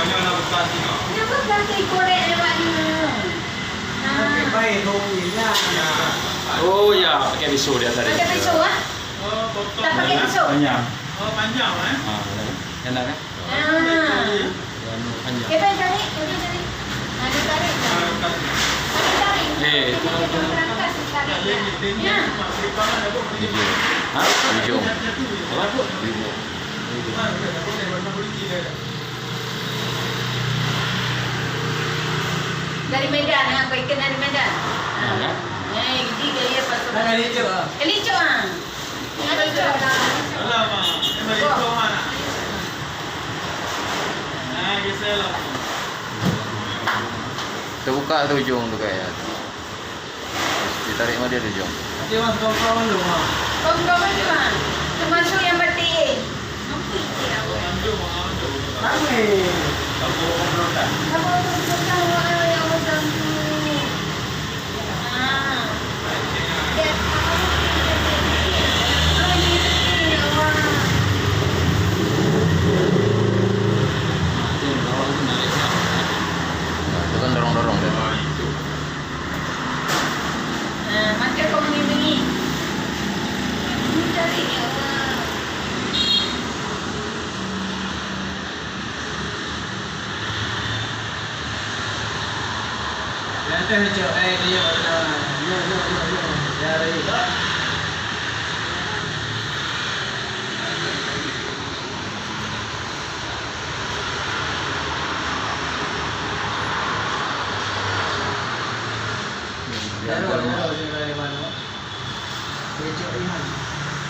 banyak nak buka tengok. Kenapa kaki korek lewat ni? Okey, baik, hobinya. Oh ya, pakai pisau dia tadi. Pakai pisau ah? Oh, potong. Tak pakai pisau? Panjang. Oh, panjang eh. Enak kan? Panjang. Kita tarik, kita tarik. Ada tarik. Ada tarik. Itu Berangkat tarik. Ya. hijau. Apa? Dari Medan, aku ikan dari Medan. Ini gaya pasal. Ada hijau ah. Hijau ah. Ada hijau. Alamak, emang itu mana? Nah, geser lah. Terbuka tu ujung tu kayak. Ditarik sama dia tu ujung. Nanti mas kawan-kawan lu mah. Kawan-kawan juga. Termasuk yang batik. Kami. Kamu ngobrol dah. Kamu tahu yang macam tu. Itu kan dorong-dorong dia. Macam kau mengiringi. Ini cari ya Allah. Nanti hijau, dia ada. Yo. Dari.